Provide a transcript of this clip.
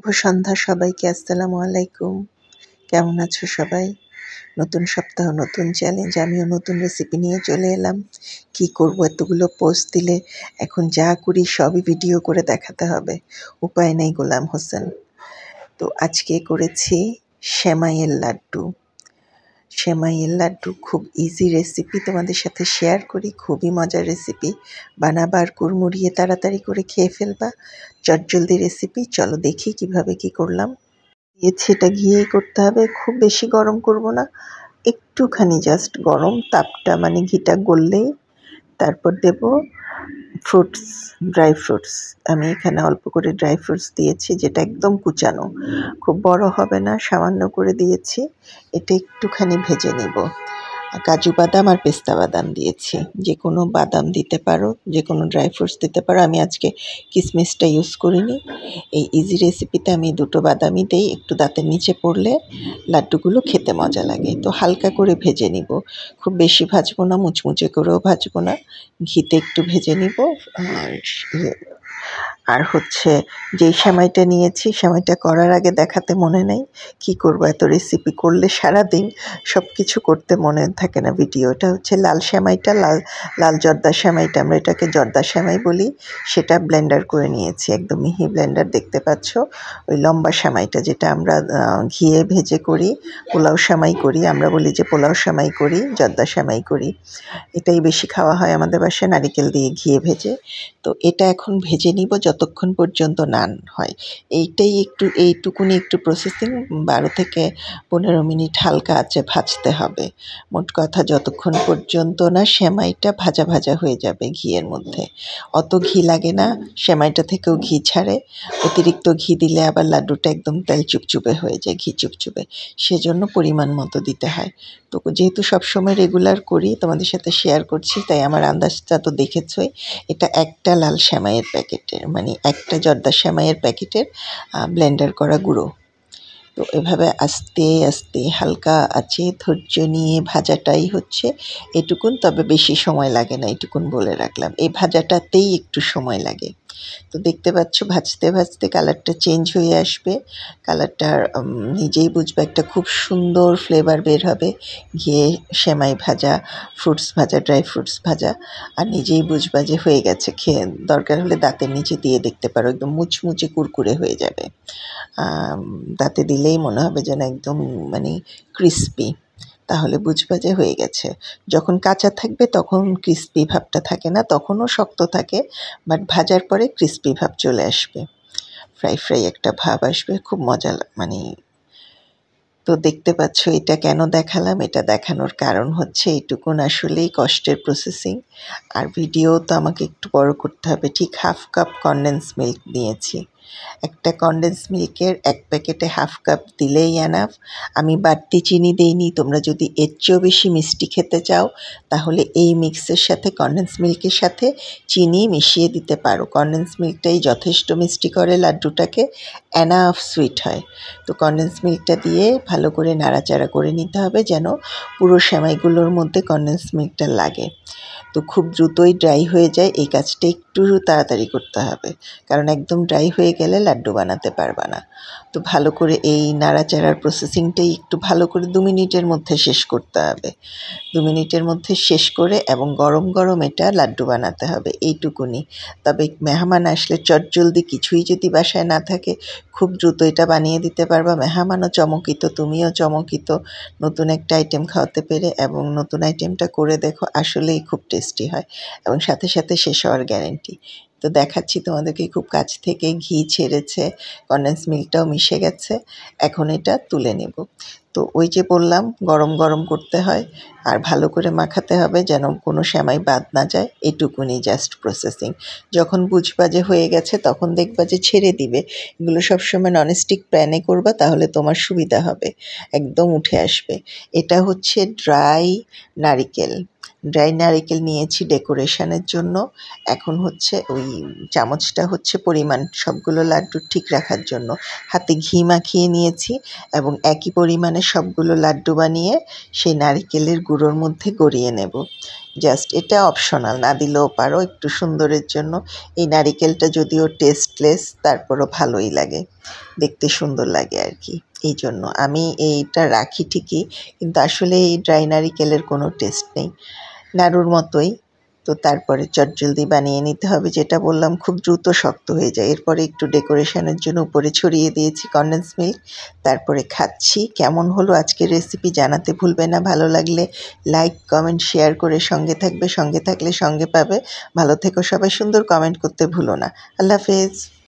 শুভ সন্ধ্যা সবাইকে। আসসালামু আলাইকুম। কেমন আছো সবাই? নতুন সপ্তাহ, নতুন চ্যালেঞ্জ। আমিও নতুন রেসিপি নিয়ে চলে এলাম। কি করব, এতগুলো পোস্ট দিলে এখন যা করি সবই ভিডিও করে দেখাতে হবে, উপায় নেই গোলাম হোসেন। তো আজকে করেছি সেমাইয়ের লাড্ডু। সেমাইয়ের লাড্ডু খুব ইজি রেসিপি, তোমাদের সাথে শেয়ার করি। খুবই মজার রেসিপি, বানাবার কুড়মুড়িয়ে তাড়াতাড়ি করে খেয়ে ফেলবা। চটজলদি রেসিপি, চলো দেখি কিভাবে কি করলাম। দিয়েছি, এটা ঘিয়েই করতে হবে, খুব বেশি গরম করব না, একটুখানি জাস্ট গরম তাপটা, মানে ঘিটা গললেই তারপর দেব ফ্রুটস, ড্রাই ফ্রুটস। আমি এখানে অল্প করে ড্রাই ফ্রুটস দিয়েছি, যেটা একদম কুচানো, খুব বড় হবে না, সামান্য করে দিয়েছি। এটা একটুখানি ভেজে নেব। কাজু বাদাম আর পেস্তা বাদাম দিয়েছি, যে কোনো বাদাম দিতে পারো, যে কোনো ড্রাই ফ্রুটস দিতে পারো। আমি আজকে কিশমিশটা ইউজ করিনি। এই ইজি রেসিপিতে আমি দুটো বাদামই দেই, একটু দাঁতের নিচে পড়লে লাড্ডুগুলো খেতে মজা লাগে। তো হালকা করে ভেজে নিব, খুব বেশি ভাজবো না, মুচমুচে করেও ভাজবো না, ঘিতে একটু ভেজে নিব। আর হচ্ছে যেই সেমাইটা নিয়েছি, সেমাইটা করার আগে দেখাতে মনে নেই। কি করব, এত রেসিপি করলে সারাদিন সব কিছু করতে মনে থাকে না ভিডিও। এটা হচ্ছে লাল সেমাইটা, লাল জর্দা সেমাইটা, আমরা এটাকে জর্দা সেমাই বলি। সেটা ব্লেন্ডার করে নিয়েছি, একদম মিহি ব্লেন্ডার, দেখতে পাচ্ছ। ওই লম্বা সেমাইটা যেটা আমরা ঘিয়ে ভেজে করি, পোলাও সেমাই করি, আমরা বলি যে পোলাও সেমাই করি, জর্দা সেমাই করি। এটাই বেশি খাওয়া হয় আমাদের বাসায়, নারিকেল দিয়ে ঘিয়ে ভেজে। তো এটা এখন ভেজে নিব যতক্ষণ পর্যন্ত নান হয়। এইটুকুনি একটু প্রসেসিং, 12 থেকে 15 মিনিট হালকা আঁচে ভাজতে হবে। মোট কথা যতক্ষণ পর্যন্ত না সেমাইটা ভাজা ভাজা হয়ে যাবে ঘিয়ের মধ্যে। অত ঘি লাগে না, সেমাইটা থেকেও ঘি ছাড়ে। অতিরিক্ত ঘি দিলে আবার লাড্ডুটা একদম তেল চুপচুপে হয়ে যায়, ঘি চুপচুপে, সেজন্য পরিমাণ মতো দিতে হয়। তো যেহেতু সবসময় রেগুলার করি, তোমাদের সাথে শেয়ার করছি, তাই আমার আন্দাজটা তো দেখেছই। এটা একটা লাল সেমাইয়ের প্যাকেটের, মানে একটা জর্দা সেমাইয়ের প্যাকেটের ব্লেন্ডার করা গুঁড়ো। তো এভাবে আস্তে আস্তে হালকা আঁচে ধৈর্য নিয়ে ভাজাটাই হচ্ছে এটুকুন, তবে বেশি সময় লাগে না, এটুকুন বলে রাখলাম। এই ভাজাটাতেই একটু সময় লাগে। তো দেখতে পাচ্ছ ভাজতে ভাজতে কালারটা চেঞ্জ হয়ে আসবে। কালারটা নিজেই বুঝবে, একটা খুব সুন্দর ফ্লেভার বের হবে। ঘিয়ে সেমাই ভাজা, ফ্রুটস ভাজা, ড্রাই ফ্রুটস ভাজা, আর নিজেই বুঝবা যে হয়ে গেছে। খেয়ে দরকার হলে দাঁতের নিচে দিয়ে দেখতে পারো, একদম মুচমুচে কুরকুরে হয়ে যাবে। দাঁতে দিলেই মনে হবে যেন একদম মানে ক্রিস্পি, তাহলে বুঝবা যে হয়ে গেছে। যখন কাঁচা থাকবে তখন ক্রিস্পি ভাবটা থাকে না, তখনও শক্ত থাকে, বাট ভাজার পরে ক্রিস্পি ভাব চলে আসবে, ফ্রাই ফ্রাই একটা ভাব আসবে, খুব মজা মানে। তো দেখতে পাচ্ছ এটা কেন দেখালাম, এটা দেখানোর কারণ হচ্ছে এইটুকুন আসলেই কষ্টের প্রসেসিং। আর ভিডিও তো আমাকে একটু বড় করতে হবে। ঠিক হাফ কাপ কনডেন্স মিল্ক নিয়েছি, একটা কনডেন্স মিল্কের 1 প্যাকেটে হাফ কাপ দিলেই এনাফ। আমি বাড়তি চিনি দেইনি, তোমরা যদি এর চেয়েও বেশি মিষ্টি খেতে চাও তাহলে এই মিক্সের সাথে, কনডেন্স মিল্কের সাথে চিনি মিশিয়ে দিতে পারো। কনডেন্স মিল্কটাই যথেষ্ট মিষ্টি করে লাড্ডুটাকে, এনাফ সুইট হয়। তো কনডেন্স মিল্কটা দিয়ে ভালো করে নাড়াচাড়া করে নিতে হবে, যেন পুরো সেমাইগুলোর মধ্যে কনডেন্স মিল্কটা লাগে। তো খুব দ্রুতই ড্রাই হয়ে যায়, এই কাজটা একটু তাড়াতাড়ি করতে হবে, কারণ একদম ড্রাই হয়ে গেলে লাড্ডু বানাতে পারবা না। তো ভালো করে এই নাড়াচাড়ার প্রসেসিংটাই একটু ভালো করে 2 মিনিটের মধ্যে শেষ করতে হবে। 2 মিনিটের মধ্যে শেষ করে, এবং গরম গরম এটা লাড্ডু বানাতে হবে, এইটুকুনি। তবে মেহমান আসলে চটজলদি কিছুই যদি বাসায় না থাকে, খুব দ্রুত এটা বানিয়ে দিতে পারবা। মেহমানও চমকিত, তুমিও চমকিত, নতুন একটা আইটেম খাওয়াতে পেরে। এবং নতুন আইটেমটা করে দেখো, আসলেই খুব টেস্টি হয়, এবং সাথে সাথে শেষ হওয়ার গ্যারেন্টি। তো দেখাচ্ছি তোমাদেরকে, খুব কাছ থেকে ঘি ছেড়েছে, কনডেন্স মিল্কটাও মিশে গেছে। এখন এটা তুলে নেব। তো ওই যে বললাম, গরম গরম করতে হয়, আর ভালো করে মাখাতে হবে যেন কোনো সেমাই বাদ না যায়। এটুকুনি জাস্ট প্রসেসিং। যখন বুঝবা যে হয়ে গেছে, তখন দেখবা যে ছেড়ে দিবে। এগুলো সবসময় ননস্টিক প্যানে করবা, তাহলে তোমার সুবিধা হবে, একদম উঠে আসবে। এটা হচ্ছে ড্রাই নারিকেল নিয়েছি ডেকোরেশনের জন্য। এখন হচ্ছে ওই চামচটা হচ্ছে পরিমাণ সবগুলো লাড্ডু ঠিক রাখার জন্য। হাতে ঘি মাখিয়ে নিয়েছি, এবং একই পরিমাণে এখানে সবগুলো লাড্ডু বানিয়ে সেই নারিকেলের গুঁড়োর মধ্যে গড়িয়ে নেব। জাস্ট এটা অপশনাল, না দিলেও পারো, একটু সুন্দরের জন্য। এই নারিকেলটা যদিও টেস্টলেস, তারপরও ভালোই লাগে, দেখতে সুন্দর লাগে আর কি। এই জন্য আমি এইটা রাখি ঠিকই, কিন্তু আসলে এই ড্রাই নারিকেলের কোনো টেস্ট নেই, নাড়ুর মতোই। তো তারপরে চটজলদি বানিয়ে নিতে হবে, যেটা বললাম খুব দ্রুত শক্ত হয়ে যায়। এরপরে একটু ডেকোরেশনের জন্য উপরে ছড়িয়ে দিয়েছি কনডেন্স মিল্ক, তারপরে খাচ্ছি। কেমন হলো আজকের রেসিপি জানাতে ভুলবে না। ভালো লাগলে লাইক কমেন্ট শেয়ার করে সঙ্গে থাকবে, সঙ্গে থাকলে সঙ্গে পাবে। ভালো থেকো সবাই, সুন্দর কমেন্ট করতে ভুলো না। আল্লাহ হাফেজ।